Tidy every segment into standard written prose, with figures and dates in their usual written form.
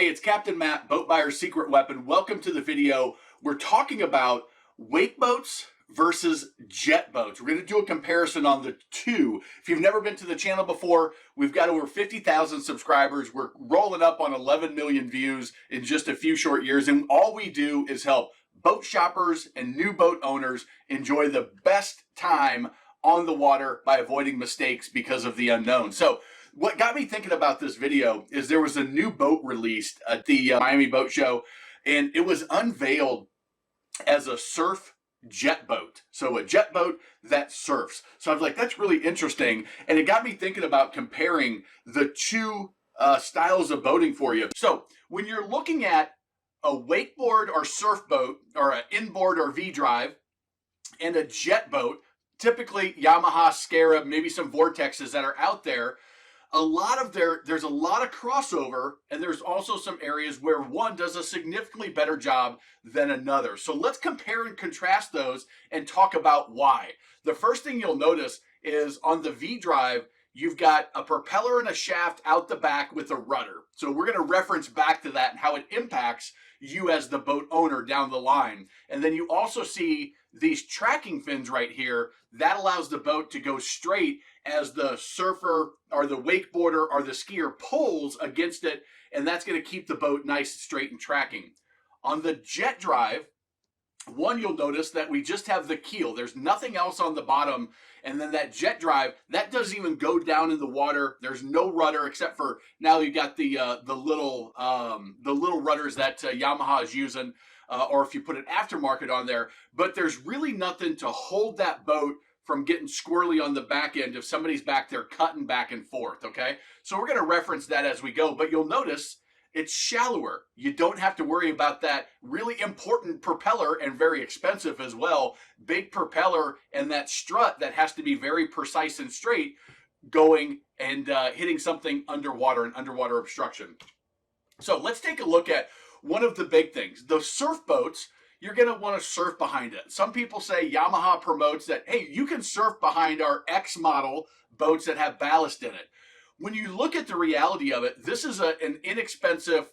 Hey, it's Captain Matt, Boat Buyer's Secret Weapon. Welcome to the video. We're talking about wake boats versus jet boats. We're going to do a comparison on the two. If you've never been to the channel before, we've got over 50,000 subscribers. We're rolling up on 11 million views in just a few short years, and all we do is help boat shoppers and new boat owners enjoy the best time on the water by avoiding mistakes because of the unknown. So what got me thinking about this video is there was a new boat released at the Miami Boat Show, and it was unveiled as a surf jet boat. So a jet boat that surfs. So I was like, that's really interesting. And it got me thinking about comparing the two styles of boating for you. So when you're looking at a wakeboard or surf boat or an inboard or V-drive and a jet boat, typically Yamaha, Scarab, maybe some Vortexes that are out there, there's a lot of crossover, and there's also some areas where one does a significantly better job than another. So let's compare and contrast those and talk about why. The first thing you'll notice is on the V-drive, you've got a propeller and a shaft out the back with a rudder. So we're going to reference back to that and how it impacts you as the boat owner down the line. And then you also see these tracking fins right here. That allows the boat to go straight as the surfer or the wakeboarder or the skier pulls against it, and that's going to keep the boat nice, straight, and tracking. On the jet drive, one, you'll notice that we just have the keel. There's nothing else on the bottom. And then that jet drive, that doesn't even go down in the water. There's no rudder except for now you got the little rudders that Yamaha is using, or if you put an aftermarket on there. But there's really nothing to hold that boat from getting squirrely on the back end if somebody's back there cutting back and forth, okay? So we're going to reference that as we go, but you'll notice it's shallower. You don't have to worry about that really important propeller, and very expensive as well, big propeller and that strut that has to be very precise and straight going and hitting something underwater and underwater obstruction. So let's take a look at one of the big things. The surf boats, you're going to want to surf behind it. Some people say Yamaha promotes that, hey, you can surf behind our X model boats that have ballast in it. When you look at the reality of it, this is an inexpensive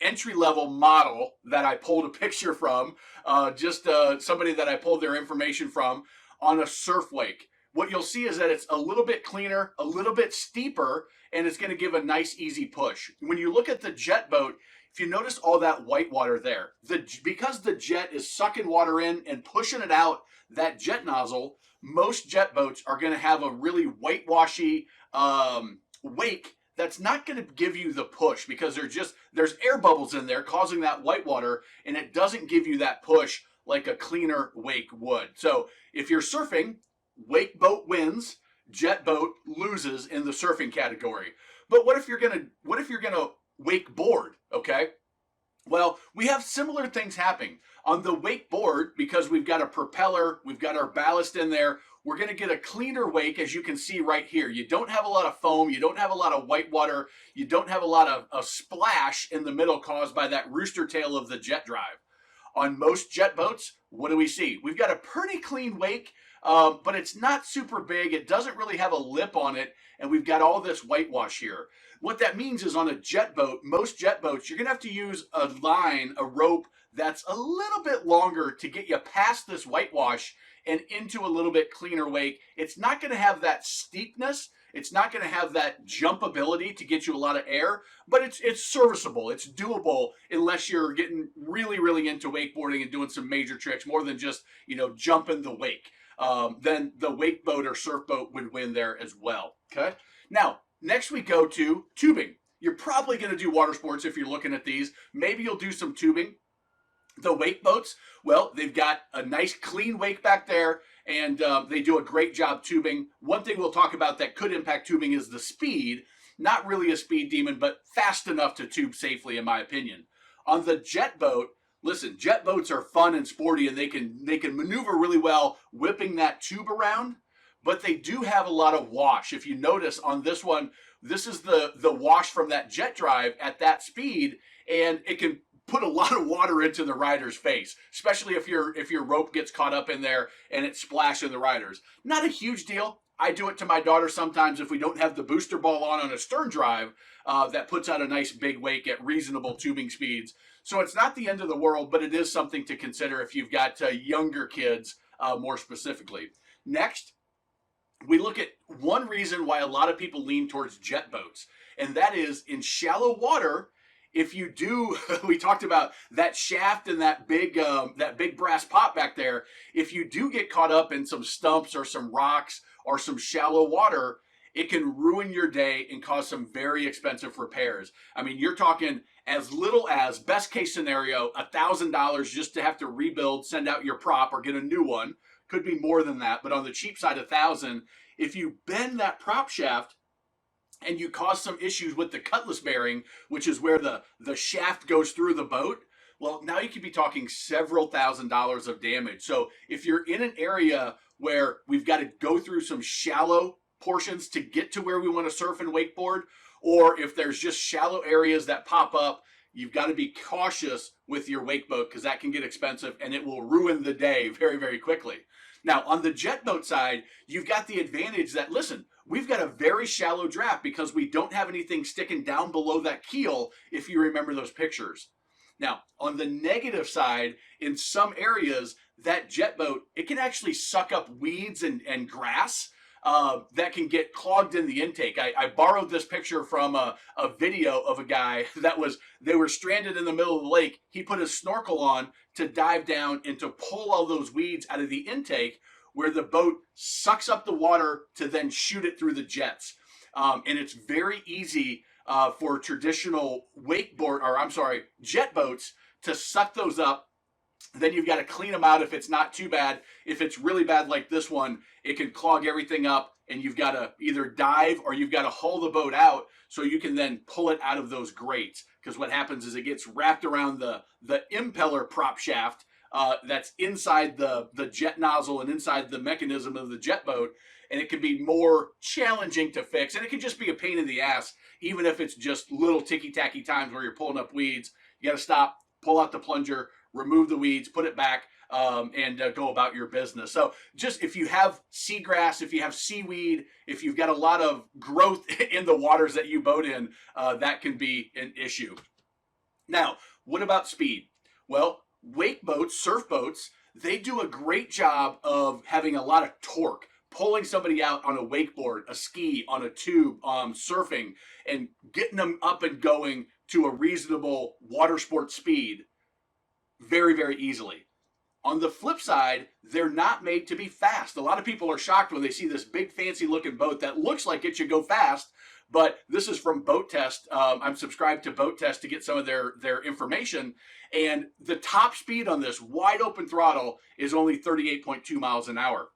entry-level model that I pulled a picture from, somebody that I pulled their information from on a surf wake. What you'll see is that it's a little bit cleaner, a little bit steeper, and it's going to give a nice, easy push. When you look at the jet boat, if you notice all that white water there, because the jet is sucking water in and pushing it out, that jet nozzle, most jet boats are going to have a really whitewashy wake that's not going to give you the push, because there's air bubbles in there causing that white water, and it doesn't give you that push like a cleaner wake would. So if you're surfing, wake boat wins, jet boat loses in the surfing category. But what if you're gonna wakeboard, okay? Well, we have similar things happening. On the wakeboard, because we've got a propeller, we've got our ballast in there, we're going to get a cleaner wake, as you can see right here. You don't have a lot of foam, you don't have a lot of white water, you don't have a lot of a splash in the middle caused by that rooster tail of the jet drive. On most jet boats, what do we see? We've got a pretty clean wake, but it's not super big. It doesn't really have a lip on it, and we've got all this whitewash here. What that means is on a jet boat, most jet boats, you're going to have to use a line, a rope that's a little bit longer to get you past this whitewash and into a little bit cleaner wake. It's not going to have that steepness. It's not going to have that jump ability to get you a lot of air, but it's serviceable. It's doable unless you're getting really, really into wakeboarding and doing some major tricks, more than just, jumping the wake. Then the wake boat or surf boat would win there as well, okay? Now, next we go to tubing. You're probably going to do water sports if you're looking at these. Maybe you'll do some tubing. The wake boats, well, they've got a nice clean wake back there, and they do a great job tubing. One thing we'll talk about that could impact tubing is the speed. Not really a speed demon, but fast enough to tube safely, in my opinion. On the jet boat, listen, jet boats are fun and sporty, and they can maneuver really well whipping that tube around, but they do have a lot of wash. If you notice on this one, this is the wash from that jet drive at that speed, and it can put a lot of water into the rider's face, especially if your rope gets caught up in there and it's splashing the riders. Not a huge deal. I do it to my daughter sometimes if we don't have the booster ball on a stern drive that puts out a nice big wake at reasonable tubing speeds. So it's not the end of the world, but it is something to consider if you've got younger kids more specifically. Next, we look at one reason why a lot of people lean towards jet boats, and that is in shallow water. If you do, we talked about that shaft and that big brass pot back there. If you do get caught up in some stumps or some rocks or some shallow water, it can ruin your day and cause some very expensive repairs. I mean, you're talking as little as, best case scenario, $1,000 just to have to rebuild, send out your prop, or get a new one. Could be more than that, but on the cheap side, $1,000. If you bend that prop shaft and you cause some issues with the cutlass bearing, which is where the shaft goes through the boat, well, now you could be talking several $1,000s of damage. So if you're in an area where we've got to go through some shallow portions to get to where we want to surf and wakeboard, or if there's just shallow areas that pop up, you've got to be cautious with your wake boat because that can get expensive and it will ruin the day very, very quickly. Now, on the jet boat side, you've got the advantage that, listen, we've got a very shallow draft because we don't have anything sticking down below that keel, if you remember those pictures. Now, on the negative side, in some areas, that jet boat, it can actually suck up weeds and grass that can get clogged in the intake. I borrowed this picture from a video of a guy they were stranded in the middle of the lake. He put his snorkel on to dive down and to pull all those weeds out of the intake where the boat sucks up the water to then shoot it through the jets. And it's very easy for traditional jet boats to suck those up. Then you've got to clean them out if it's not too bad. If it's really bad like this one, it can clog everything up and you've got to either dive or you've got to haul the boat out so you can then pull it out of those grates. Because what happens is it gets wrapped around the impeller prop shaft that's inside the jet nozzle and inside the mechanism of the jet boat. And it can be more challenging to fix. And it can just be a pain in the ass, even if it's just little ticky-tacky times where you're pulling up weeds. You got to stop, pull out the plunger, remove the weeds, put it back, and go about your business. So just if you have seagrass, if you have seaweed, if you've got a lot of growth in the waters that you boat in, that can be an issue. Now, what about speed? Well, wake boats, surf boats, they do a great job of having a lot of torque, pulling somebody out on a wakeboard, a ski, on a tube, surfing, and getting them up and going to a reasonable water sport speed very, very easily. On the flip side, they're not made to be fast. A lot of people are shocked when they see this big fancy looking boat that looks like it should go fast, but this is from Boat Test. I'm subscribed to Boat Test to get some of their information, and the top speed on this wide open throttle is only 38.2 miles an hour.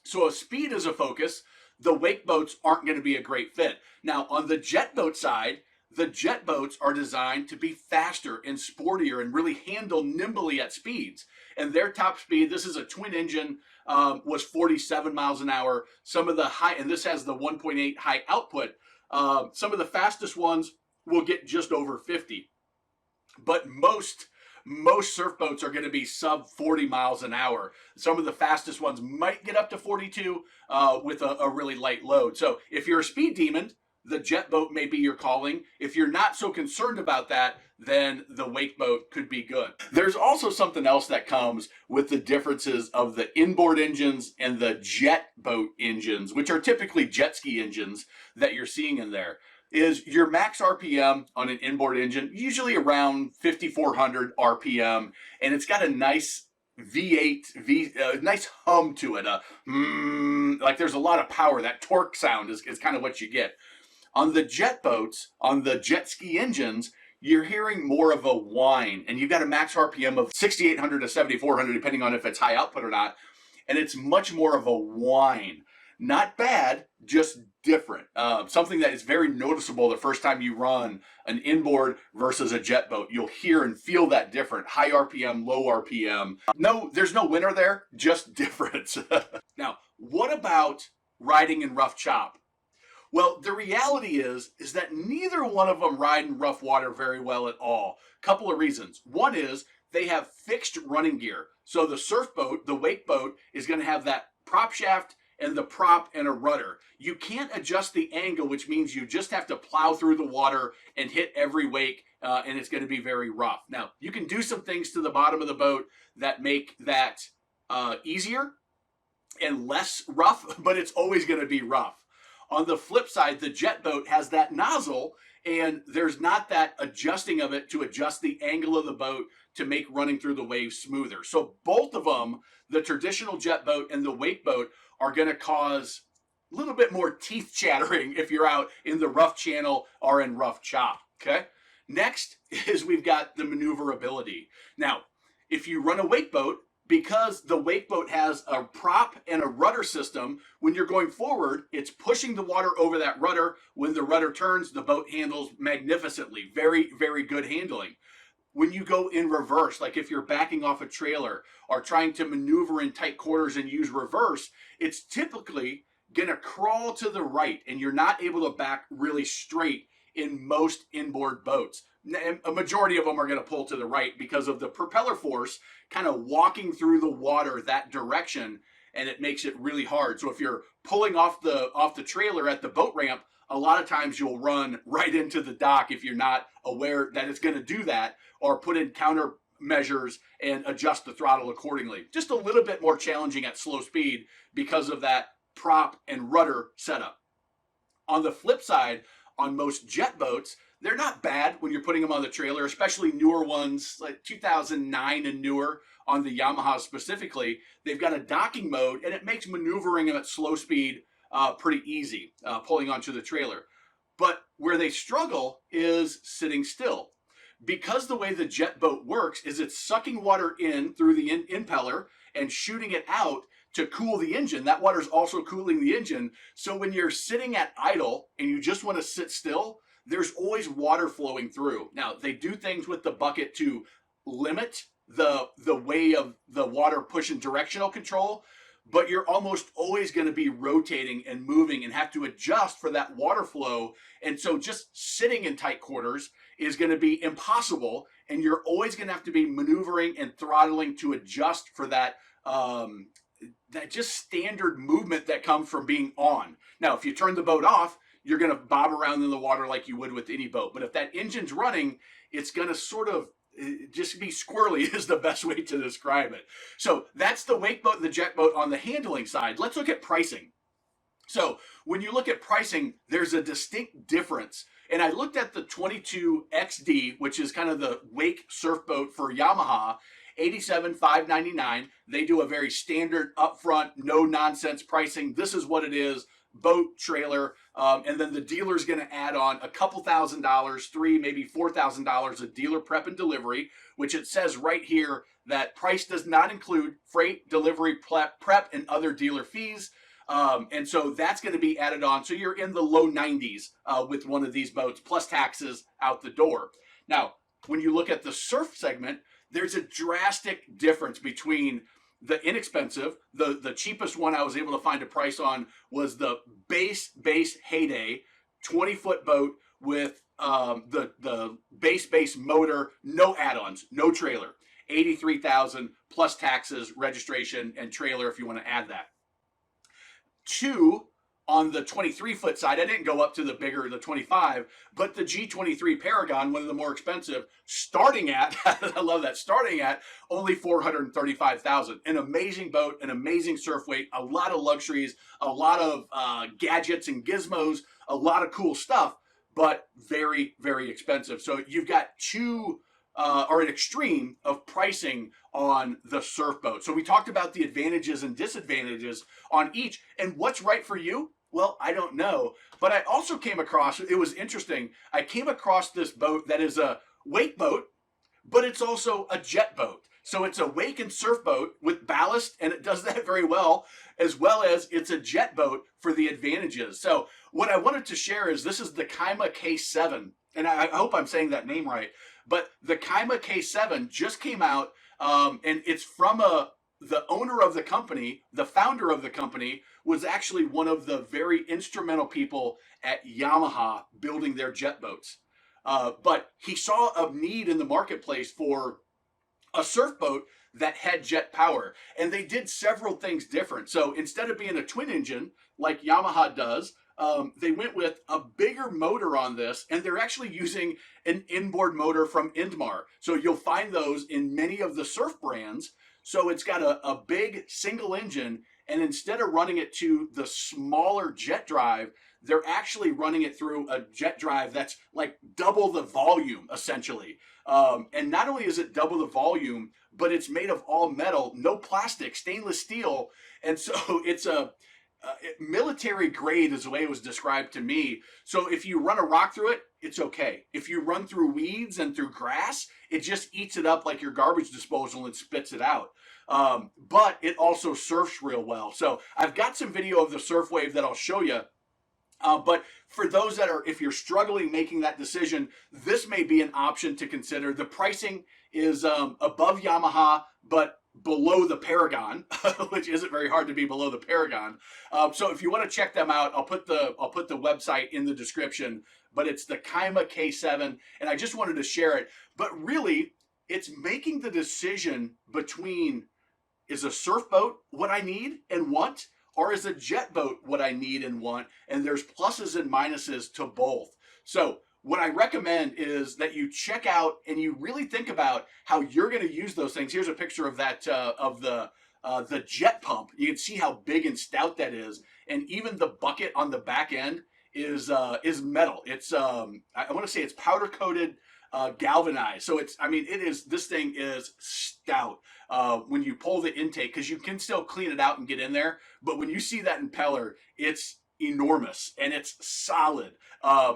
So if speed is a focus, the wake boats aren't going to be a great fit. Now, on the jet boat side, the jet boats are designed to be faster and sportier and really handle nimbly at speeds. And their top speed, this is a twin engine, was 47 miles an hour. Some of the high, and this has the 1.8 high output. Some of the fastest ones will get just over 50. But most surf boats are going to be sub 40 miles an hour. Some of the fastest ones might get up to 42 with a really light load. So if you're a speed demon, the jet boat may be your calling. If you're not so concerned about that, then the wake boat could be good. There's also something else that comes with the differences of the inboard engines and the jet boat engines, which are typically jet ski engines that you're seeing in there. Is your max RPM on an inboard engine, usually around 5,400 RPM, and it's got a nice V8, nice hum to it. Like there's a lot of power. That torque sound is kind of what you get. On the jet boats, on the jet ski engines, you're hearing more of a whine, and you've got a max RPM of 6,800 to 7,400, depending on if it's high output or not, and it's much more of a whine. Not bad, just different. Something that is very noticeable the first time you run an inboard versus a jet boat. You'll hear and feel that different. High RPM, low RPM. No, there's no winner there, just difference. Now, what about riding in rough chop? Well, the reality is that neither one of them ride in rough water very well at all. Couple of reasons. One is they have fixed running gear. So the surf boat, the wake boat, is going to have that prop shaft and the prop and a rudder. You can't adjust the angle, which means you just have to plow through the water and hit every wake, and it's going to be very rough. Now, you can do some things to the bottom of the boat that make that easier and less rough, but it's always going to be rough. On the flip side, the jet boat has that nozzle, and there's not that adjusting of it to adjust the angle of the boat to make running through the waves smoother. So both of them, the traditional jet boat and the wake boat, are going to cause a little bit more teeth chattering if you're out in the rough channel or in rough chop, okay? Next is we've got the maneuverability. Now, if you run a wake boat, because the wake boat has a prop and a rudder system, when you're going forward, it's pushing the water over that rudder. When the rudder turns, the boat handles magnificently. Very, very good handling. When you go in reverse, like if you're backing off a trailer or trying to maneuver in tight quarters and use reverse, it's typically going to crawl to the right, and you're not able to back really straight in most inboard boats. A majority of them are going to pull to the right because of the propeller force kind of walking through the water that direction, and it makes it really hard. So if you're pulling off the trailer at the boat ramp, a lot of times you'll run right into the dock if you're not aware that it's going to do that, or put in countermeasures and adjust the throttle accordingly. Just a little bit more challenging at slow speed because of that prop and rudder setup. On the flip side, on most jet boats, they're not bad when you're putting them on the trailer, especially newer ones like 2009 and newer on the Yamaha specifically. They've got a docking mode, and it makes maneuvering them at slow speed pretty easy, pulling onto the trailer. But where they struggle is sitting still. Because the way the jet boat works is it's sucking water in through the impeller and shooting it out to cool the engine. That water's also cooling the engine. So when you're sitting at idle and you just want to sit still, there's always water flowing through. Now, they do things with the bucket to limit the way of the water pushing directional control, but you're almost always going to be rotating and moving and have to adjust for that water flow. And so just sitting in tight quarters is going to be impossible, and you're always going to have to be maneuvering and throttling to adjust for that that just standard movement that comes from being on. Now, if you turn the boat off, you're going to bob around in the water like you would with any boat. But if that engine's running, it's going to sort of just be squirrely is the best way to describe it. So that's the wake boat and the jet boat on the handling side. Let's look at pricing. So when you look at pricing, there's a distinct difference. And I looked at the 22 XD, which is kind of the wake surf boat for Yamaha, $87,599. They do a very standard upfront, no nonsense pricing. This is what it is. Boat, trailer, and then the dealer's going to add on a couple $1,000, $3,000, maybe $4,000 of dealer prep and delivery, which it says right here that price does not include freight, delivery, prep, and other dealer fees. And so that's going to be added on. So you're in the low 90s with one of these boats, plus taxes out the door. Now, when you look at the surf segment, there's a drastic difference between the inexpensive, the cheapest one I was able to find a price on was the base Heyday 20-foot boat with the base motor, no add-ons, no trailer. $83,000 plus taxes, registration, and trailer if you want to add that. Two, on the 23-foot side, I didn't go up to the bigger, the 25, but the G23 Paragon, one of the more expensive, starting at, I love that, starting at only $435,000. An amazing boat, an amazing surf weight, a lot of luxuries, a lot of gadgets and gizmos, a lot of cool stuff, but very, very expensive. So you've got two, or an extreme of pricing on the surf boat. So we talked about the advantages and disadvantages on each, and what's right for you? Well, I don't know, but I also came across, it was interesting, I came across this boat that is a wake boat, but it's also a jet boat. So it's a wake and surf boat with ballast, and it does that very well as it's a jet boat for the advantages. So what I wanted to share is this is the Kaima K7, and I hope I'm saying that name right, but the Kaima K7 just came out, and it's from the owner of the company, the founder of the company, was actually one of the very instrumental people at Yamaha building their jet boats. But he saw a need in the marketplace for a surf boat that had jet power. And they did several things different. So instead of being a twin engine like Yamaha does, they went with a bigger motor on this, and they're actually using an inboard motor from Indmar. So you'll find those in many of the surf brands. So it's got a big single engine, and instead of running it to the smaller jet drive, they're actually running it through a jet drive that's like double the volume, essentially. And not only is it double the volume, but it's made of all metal, no plastic, stainless steel. And so it's a military grade is the way it was described to me. So if you run a rock through it, it's okay. If you run through weeds and through grass, it just eats it up like your garbage disposal and spits it out. But it also surfs real well. So I've got some video of the surf wave that I'll show you. But for those that are, if you're struggling making that decision, this may be an option to consider. The pricing is above Yamaha, but below the Paragon, which isn't very hard to be below the Paragon. So if you want to check them out, I'll put the website in the description. But it's the Kaima K7, and I just wanted to share it. But really, it's making the decision between, is a surf boat what I need and want, or is a jet boat what I need and want? And there's pluses and minuses to both. So what I recommend is that you check out and you really think about how you're going to use those things. Here's a picture of that, of the jet pump. You can see how big and stout that is. And even the bucket on the back end is metal. It's, I want to say it's powder coated, galvanized. So it's, I mean, this thing is stout when you pull the intake, because you can still clean it out and get in there. But when you see that impeller, it's enormous and it's solid.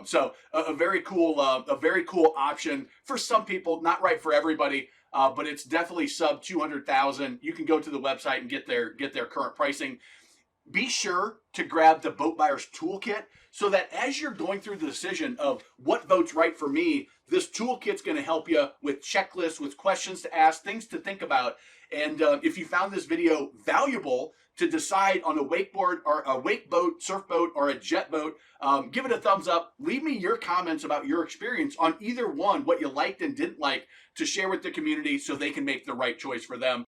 So a very cool option for some people, not right for everybody. But it's definitely sub 200,000. You can go to the website and get their current pricing. Be sure to grab the Boat Buyer's Toolkit so that as you're going through the decision of what boat's right for me, this toolkit's going to help you with checklists, with questions to ask, things to think about. And if you found this video valuable to decide on a wakeboard or a wake boat, surf boat, or a jet boat, give it a thumbs up. Leave me your comments about your experience on either one, what you liked and didn't like, to share with the community so they can make the right choice for them.